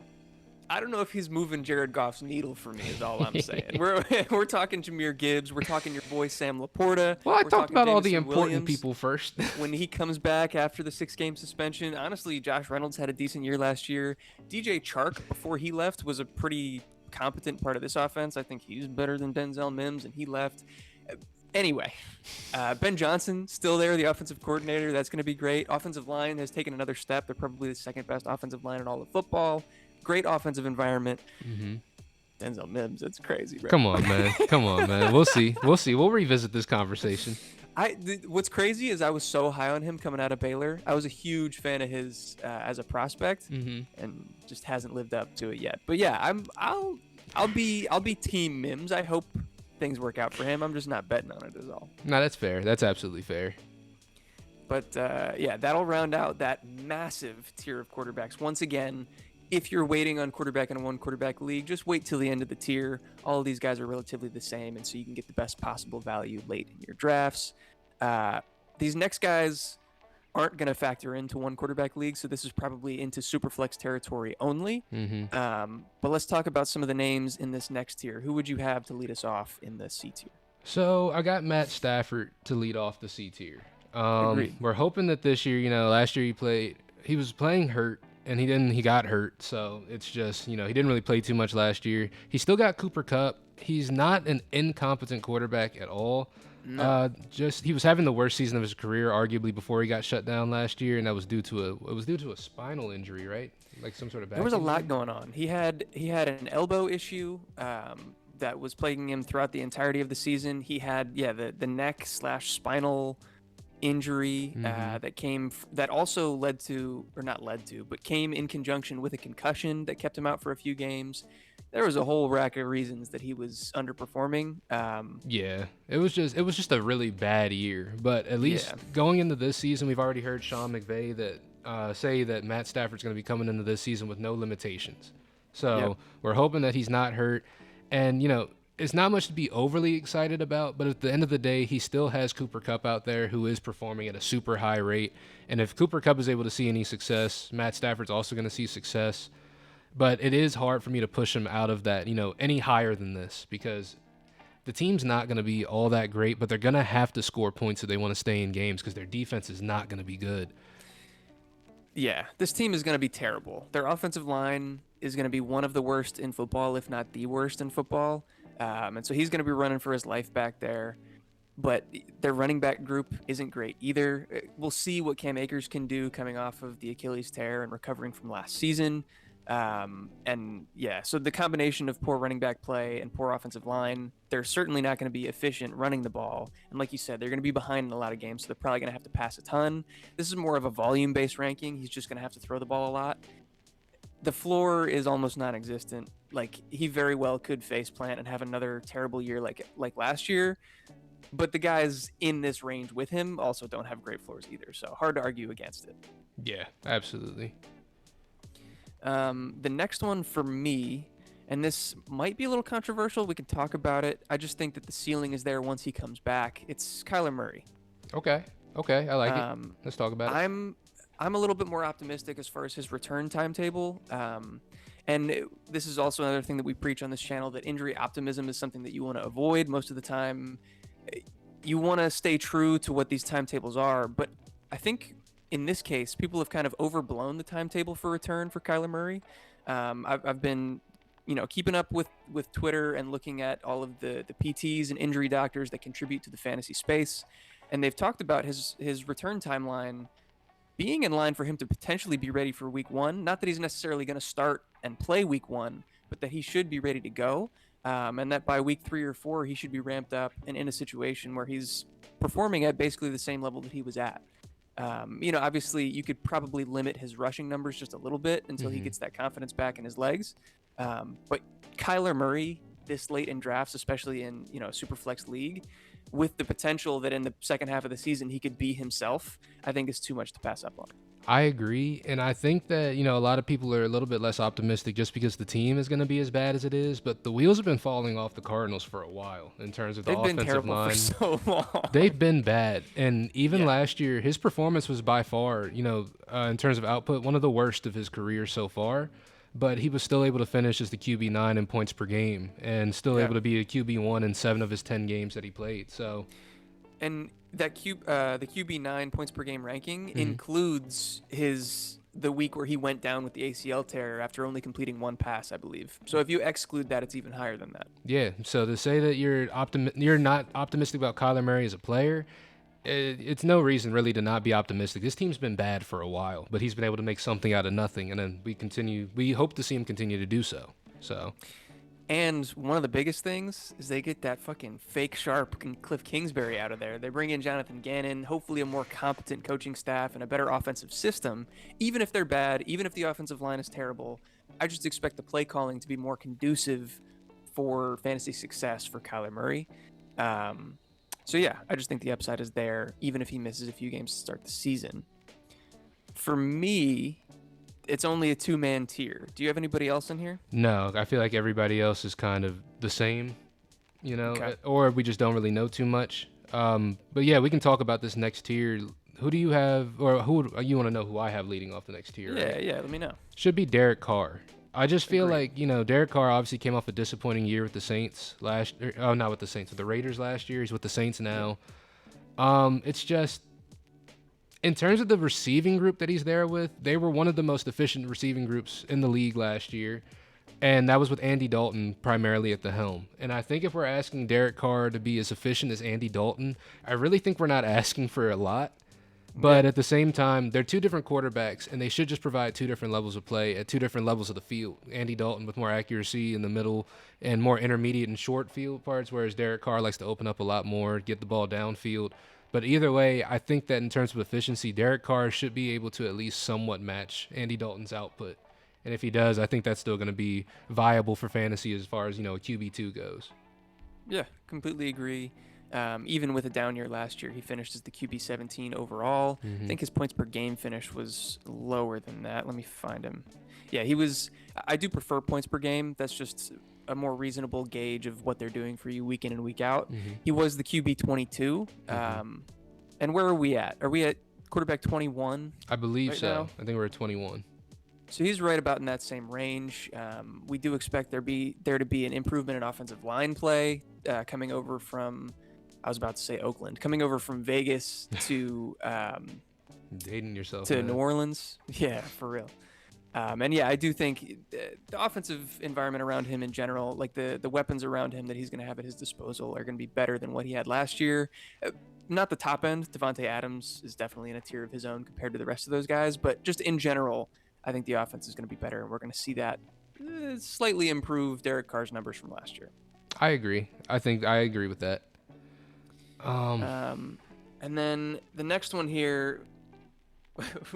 I don't know if he's moving Jared Goff's needle for me is all I'm saying. We're talking Jahmyr Gibbs. We're talking your boy Sam Laporta. Well, I we're talked about all the Jameson important Williams. people first. When he comes back after the 6-game suspension, honestly, Josh Reynolds had a decent year last year. DJ Chark, before he left, was a pretty competent part of this offense. I think he's better than Denzel Mims, and he left. Anyway, Ben Johnson still there, the offensive coordinator. That's going to be great. Offensive line has taken another step. They're probably the second best offensive line in all of football. Great offensive environment. Mm-hmm. Denzel Mims, that's crazy, bro. Come on, man. We'll see. We'll revisit this conversation. What's crazy is I was so high on him coming out of Baylor. I was a huge fan of his as a prospect, and just hasn't lived up to it yet. But yeah, I'll be team Mims. I hope things work out for him. I'm just not betting on it is all. No, that's fair. That's absolutely fair. But yeah, that'll round out that massive tier of quarterbacks. Once again, if you're waiting on quarterback in a one quarterback league, just wait till the end of the tier. All of these guys are relatively the same, and so you can get the best possible value late in your drafts. These next guys aren't going to factor into one quarterback league, so this is probably into Superflex territory only. But let's talk about some of the names in this next tier. Who would you have to lead us off in the C tier? So I got Matt Stafford to lead off the C tier. Agreed. We're hoping that this year, last year he was playing hurt. And he got hurt, so it's just, he didn't really play too much last year. He still got Cooper Kupp. He's not an incompetent quarterback at all. No. He was having the worst season of his career, arguably, before he got shut down last year, and that was due to a spinal injury, right? Like some sort of back There was a injury? lot going on. He had an elbow issue that was plaguing him throughout the entirety of the season. He had the neck / spinal injury that also came in conjunction with a concussion that kept him out for a few games. There was a whole rack of reasons that he was underperforming. Yeah, it was just a really bad year. But at least going into this season, we've already heard Sean McVay say that Matt Stafford's going to be coming into this season with no limitations. So we're hoping that he's not hurt. And it's not much to be overly excited about, but at the end of the day, he still has Cooper Kupp out there who is performing at a super high rate. And if Cooper Kupp is able to see any success, Matt Stafford's also going to see success. But it is hard for me to push him out of that, any higher than this, because the team's not going to be all that great, but they're going to have to score points if they want to stay in games because their defense is not going to be good. Yeah, this team is going to be terrible. Their offensive line is going to be one of the worst in football, if not the worst in football. And so he's going to be running for his life back there. but their running back group isn't great either. We'll see what Cam Akers can do coming off of the Achilles tear and recovering from last season. And yeah, so the combination of poor running back play and poor offensive line, they're certainly not going to be efficient running the ball. And like you said, they're going to be behind in a lot of games, so they're probably going to have to pass a ton. This is more of a volume-based ranking. He's just going to have to throw the ball a lot. The floor is almost non-existent. Like, he very well could face plant and have another terrible year like last year. But the guys in this range with him also don't have great floors either, so hard to argue against it. Yeah, absolutely. The next one for me, and this might be a little controversial, we can talk about it. I just think that the ceiling is there once he comes back. It's Kyler Murray. Okay, I like it. Let's talk about it. I'm a little bit more optimistic as far as his return timetable. This is also another thing that we preach on this channel, that injury optimism is something that you want to avoid most of the time. You want to stay true to what these timetables are, but I think in this case, people have kind of overblown the timetable for return for Kyler Murray. I've been, keeping up with Twitter and looking at all of the PTs and injury doctors that contribute to the fantasy space, and they've talked about his return timeline being in line for him to potentially be ready for week 1. Not that he's necessarily going to start and play week 1, but that he should be ready to go. And that by week 3 or 4, he should be ramped up and in a situation where he's performing at basically the same level that he was at. Obviously, you could probably limit his rushing numbers just a little bit until he gets that confidence back in his legs. But Kyler Murray, this late in drafts, especially in super flex league, with the potential that in the second half of the season he could be himself, I think is too much to pass up on. I agree, and I think that a lot of people are a little bit less optimistic just because the team is going to be as bad as it is. But the wheels have been falling off the Cardinals for a while in terms of the offensive line. They've been terrible for so long. They've been bad, and even last year, his performance was by far, in terms of output, one of the worst of his career so far. But he was still able to finish as the QB9 in points per game, and still able to be a QB1 in 7 of his 10 games that he played. So. And that the QB9 points per game ranking includes the week where he went down with the ACL tear after only completing 1 pass, I believe. So if you exclude that, it's even higher than that. Yeah. So to say that you're not optimistic about Kyler Murray as a player, it's no reason really to not be optimistic. This team's been bad for a while, but he's been able to make something out of nothing, and then we hope to see him continue to do so. So. And one of the biggest things is they get that fucking fake sharp Cliff Kingsbury out of there. They bring in Jonathan Gannon, hopefully a more competent coaching staff and a better offensive system. Even if they're bad, even if the offensive line is terrible, I just expect the play calling to be more conducive for fantasy success for Kyler Murray. So yeah, I just think the upside is there, even if he misses a few games to start the season. For me, it's only a 2-man tier. Do you have anybody else in here? No, I feel like everybody else is kind of the same, Okay. or we just don't really know too much. But yeah, we can talk about this next tier. Who do you have, or who you want to know who I have leading off the next tier? Yeah, right? yeah, let me know. Should be Derek Carr. I just feel Agreed. like, Derek Carr obviously came off a disappointing year with the Saints not with the Saints, with the Raiders last year. He's with the Saints now. It's just, in terms of the receiving group that he's there with, they were one of the most efficient receiving groups in the league last year. And that was with Andy Dalton primarily at the helm. And I think if we're asking Derek Carr to be as efficient as Andy Dalton, I really think we're not asking for a lot. But at the same time, they're 2 different quarterbacks, and they should just provide 2 different levels of play at 2 different levels of the field. Andy Dalton with more accuracy in the middle and more intermediate and short field parts, whereas Derek Carr likes to open up a lot more, get the ball downfield. But either way, I think that in terms of efficiency, Derek Carr should be able to at least somewhat match Andy Dalton's output. And if he does, I think that's still going to be viable for fantasy as far as, a QB2 goes. Yeah, completely agree. Even with a down year last year, he finished as the QB 17 overall. I think his points per game finish was lower than that. Let me find him. Yeah, I do prefer points per game. That's just a more reasonable gauge of what they're doing for you week in and week out. He was the QB 22. And where are we at? Are we at quarterback 21? I believe right so. now? I think we're at 21. So he's right about in that same range. We do expect there to be an improvement in offensive line play coming over from, I was about to say Oakland, coming over from Vegas to Dating yourself. to man. New Orleans. Yeah, for real. And yeah, I do think the offensive environment around him in general, like the weapons around him that he's going to have at his disposal, are going to be better than what he had last year. Not the top end. Devontae Adams is definitely in a tier of his own compared to the rest of those guys, but just in general, I think the offense is going to be better, and we're going to see that slightly improve Derek Carr's numbers from last year. I agree. I think I agree with that. And then the next one here,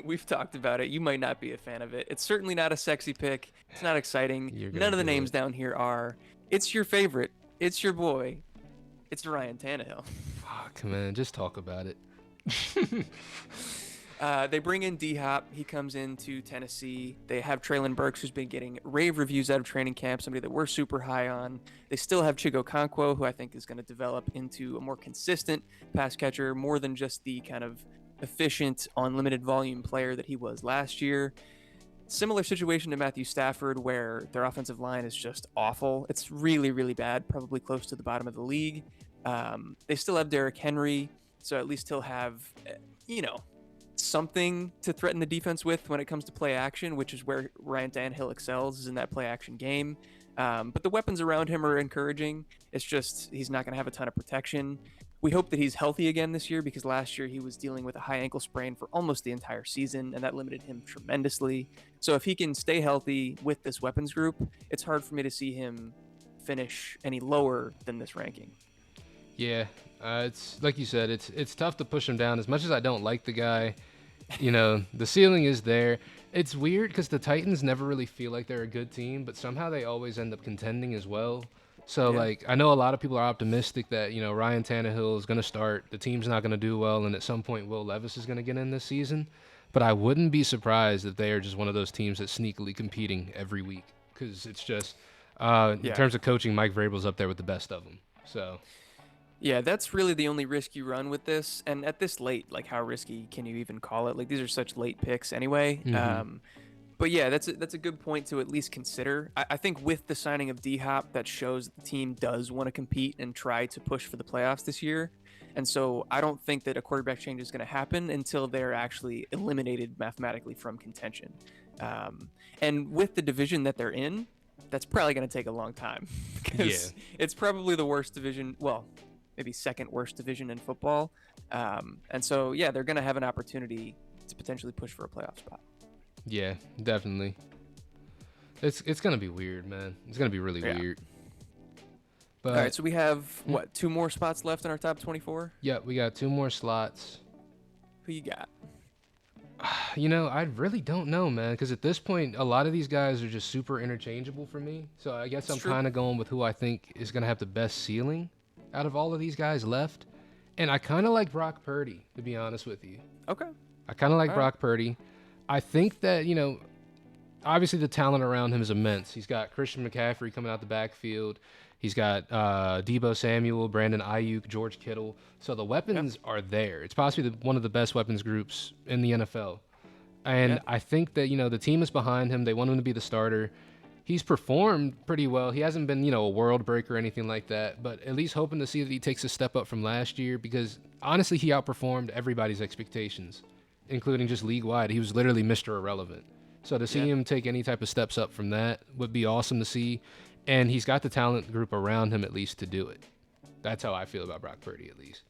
we've talked about it. You might not be a fan of it. It's certainly not a sexy pick. It's not exciting. You're None gonna of the do names it. down here are. It's your favorite. It's your boy. It's Ryan Tannehill. Fuck, man, just talk about it. They bring in D-Hop. He comes into Tennessee. They have Traylon Burks, who's been getting rave reviews out of training camp, somebody that we're super high on. They still have Chigo Okonkwo, who I think is going to develop into a more consistent pass catcher, more than just the kind of efficient, unlimited volume player that he was last year. Similar situation to Matthew Stafford, where their offensive line is just awful. It's really, really bad, probably close to the bottom of the league. They still have Derrick Henry, so at least he'll have, you know, something to threaten the defense with when it comes to play action, which is where Ryan Tannehill excels, is in that play action game. But the weapons around him are encouraging. It's just he's not going to have a ton of protection. We hope that he's healthy again this year, because last year he was dealing with a high ankle sprain for almost the entire season, and that limited him tremendously. So if he can stay healthy with this weapons group, it's hard for me to see him finish any lower than this ranking. Yeah, it's like you said, it's tough to push him down. As much as I don't like the guy, you know, the ceiling is there. It's weird because the Titans never really feel like they're a good team, but somehow they always end up contending as well. So, Yeah. like, I know a lot of people are optimistic that, you know, Ryan Tannehill is going to start, the team's not going to do well, and at some point Will Levis is going to get in this season. But I wouldn't be surprised if they are just one of those teams that's sneakily competing every week, because it's just, in Yeah. terms of coaching, Mike Vrabel's up there with the best of them. So, Yeah, that's really the only risk you run with this. And at this late, like, how risky can you even call it? Like, these are such late picks anyway. mhm. But yeah, that's a good point to at least consider. I think with the signing of D-Hop, that shows that the team does want to compete and try to push for the playoffs this year. And so I don't think that a quarterback change is going to happen until they're actually eliminated mathematically from contention. And with the division that they're in, that's probably going to take a long time because it's probably the worst division. Well, maybe second worst division in football. And so, yeah, they're going to have an opportunity to potentially push for a playoff spot. Yeah, definitely. It's gonna be weird, man. It's gonna be really Yeah. weird. But All right, so we have, what, 2 more spots left in our top 24? yeah, we got 2 more slots. Who you got? You know, I really don't know, man, because at this point, a lot of these guys are just super interchangeable for me. So I guess It's I'm true. kind of going with who I think is gonna have the best ceiling out of all of these guys left. And I kind of like Brock Purdy, to be honest with you. Okay. I kind of like All right. Brock Purdy. I think that, you know, obviously the talent around him is immense. He's got Christian McCaffrey coming out the backfield. He's got Debo Samuel, Brandon Ayuk, George Kittle. So the weapons are there. It's possibly one of the best weapons groups in the NFL. And Yeah. I think that, you know, the team is behind him. They want him to be the starter. He's performed pretty well. He hasn't been, you know, a world breaker or anything like that, but at least hoping to see that he takes a step up from last year, because honestly, he outperformed everybody's expectations, including just league wide. He was literally Mr. Irrelevant. So to see him take any type of steps up from that would be awesome to see. And he's got the talent group around him at least to do it. That's how I feel about Brock Purdy, at least.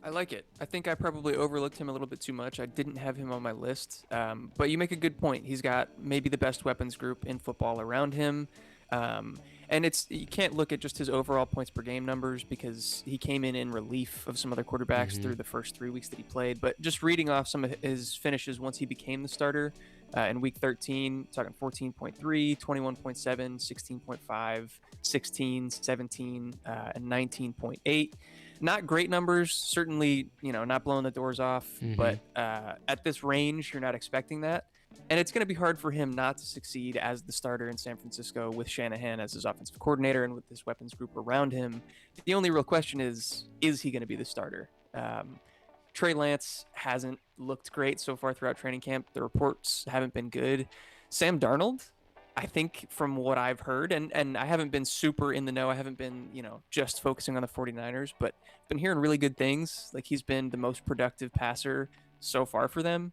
I like it. I think I probably overlooked him a little bit too much. I didn't have him on my list. But you make a good point. He's got maybe the best weapons group in football around him. And you can't look at just his overall points per game numbers, because he came in relief of some other quarterbacks through the first 3 weeks that he played. But just reading off some of his finishes once he became the starter, in week 13, talking 14.3, 21.7, 16.5, 16, 17, and 19.8. Not great numbers, certainly, you know, not blowing the doors off, but at this range, you're not expecting that. And it's going to be hard for him not to succeed as the starter in San Francisco with Shanahan as his offensive coordinator and with this weapons group around him. The only real question is he going to be the starter? Trey Lance hasn't looked great so far throughout training camp. The reports haven't been good. Sam Darnold, I think from what I've heard, and I haven't been super in the know. I haven't been, you know, just focusing on the 49ers, but I've been hearing really good things. Like, he's been the most productive passer so far for them.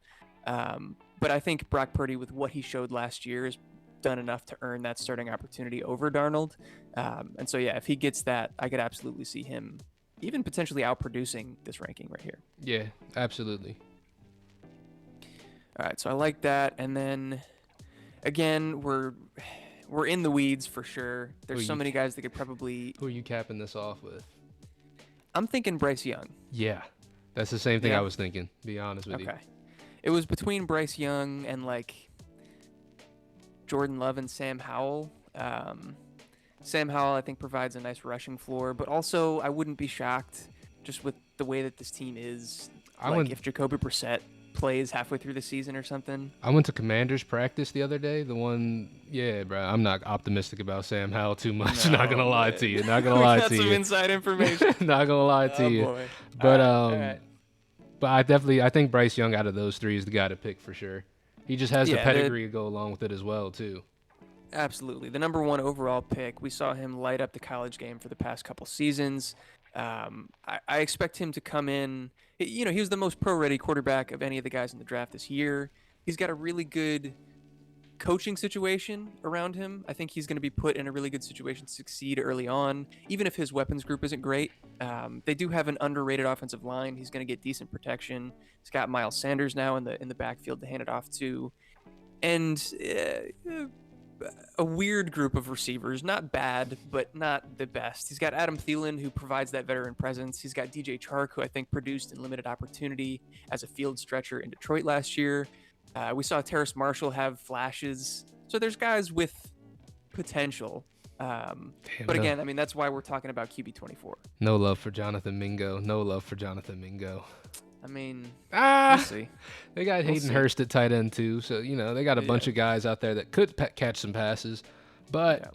But I think Brock Purdy, with what he showed last year, has done enough to earn that starting opportunity over Darnold. And so, yeah, if he gets that, I could absolutely see him even potentially outproducing this ranking right here. Yeah, absolutely. All right, so I like that. And then, again, we're in the weeds for sure. There's so many guys that could probably. Who are you capping this off with? I'm thinking Bryce Young. Yeah, that's the same thing I was thinking. Be honest with you. Okay. It was between Bryce Young and like Jordan Love and Sam Howell. Sam Howell, I think, provides a nice rushing floor, but also I wouldn't be shocked just with the way that this team is. If Jacoby Brissett plays halfway through the season or something. I went to Commanders practice the other day. Bro. I'm not optimistic about Sam Howell too much. No, not gonna lie to you. Not gonna we lie got to some you. inside information. Not gonna lie to you. Boy. But all right. but I think Bryce Young out of those three is the guy to pick for sure. He just has the pedigree to go along with it as well too. Absolutely. The number 1 overall pick. We saw him light up the college game for the past couple seasons. I expect him to come in. He was the most pro-ready quarterback of any of the guys in the draft this year. He's got a really good coaching situation around him. I think he's going to be put in a really good situation to succeed early on, even if his weapons group isn't great. They do have an underrated offensive line. He's going to get decent protection. He's got Miles Sanders now in the backfield to hand it off to, and a weird group of receivers. Not bad, but not the best. He's got Adam Thielen, who provides that veteran presence. He's got DJ Chark, who I think produced in limited opportunity as a field stretcher in Detroit last year. We saw Terrace Marshall have flashes. So there's guys with potential. But again, I mean, that's why we're talking about QB24. No love for Jonathan Mingo. I mean, we'll see. They got Hayden Hurst at tight end too, so they got a bunch of guys out there that could catch some passes. But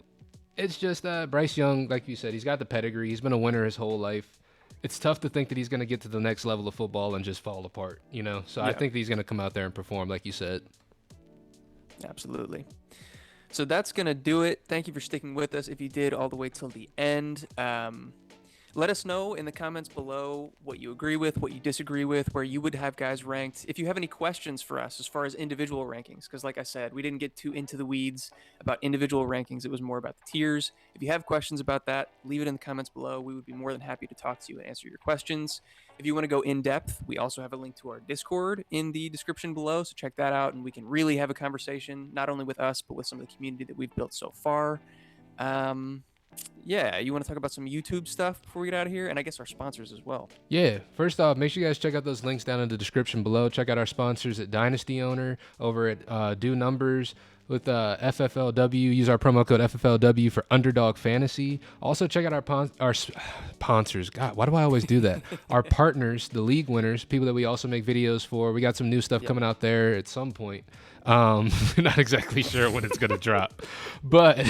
it's just Bryce Young, like you said, he's got the pedigree. He's been a winner his whole life. It's tough to think that he's going to get to the next level of football and just fall apart, So I think he's going to come out there and perform, like you said. Absolutely. So that's going to do it. Thank you for sticking with us if you did all the way till the end. Let us know in the comments below what you agree with, what you disagree with, where you would have guys ranked. If you have any questions for us as far as individual rankings, because like I said, we didn't get too into the weeds about individual rankings. It was more about the tiers. If you have questions about that, leave it in the comments below. We would be more than happy to talk to you and answer your questions. If you want to go in depth, we also have a link to our Discord in the description below. So check that out, and we can really have a conversation, not only with us, but with some of the community that we've built so far. Yeah, you want to talk about some YouTube stuff before we get out of here? And I guess our sponsors as well. Yeah, first off, make sure you guys check out those links down in the description below. Check out our sponsors at Dynasty Owner over at Do Numbers with FFLW. Use our promo code FFLW for Underdog Fantasy. Also, check out our sponsors. God, why do I always do that? Our partners, the league winners, people that we also make videos for. We got some new stuff coming out there at some point. Not exactly sure when it's going to drop, but...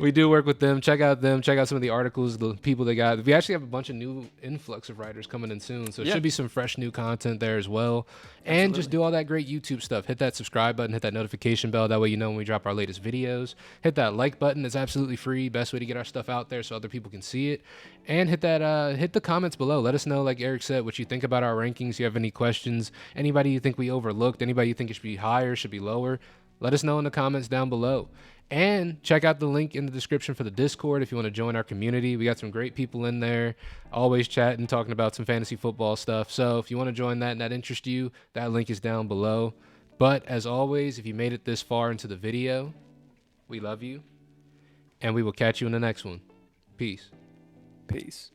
We do work with them. Check out them. Check out some of the articles, the people they got. We actually have a bunch of new influx of writers coming in soon. So it should be some fresh new content there as well. And just do all that great YouTube stuff. Hit that subscribe button. Hit that notification bell. That way you know when we drop our latest videos. Hit that like button. It's absolutely free. Best way to get our stuff out there so other people can see it. And hit that. Hit the comments below. Let us know, like Eric said, what you think about our rankings. You have any questions? Anybody you think we overlooked? Anybody you think it should be higher? Should be lower? Let us know in the comments down below. And check out the link in the description for the Discord if you want to join our community. We got some great people in there, always chatting, talking about some fantasy football stuff. So if you want to join that and that interests you, that link is down below. But as always, if you made it this far into the video, we love you. And we will catch you in the next one. Peace. Peace.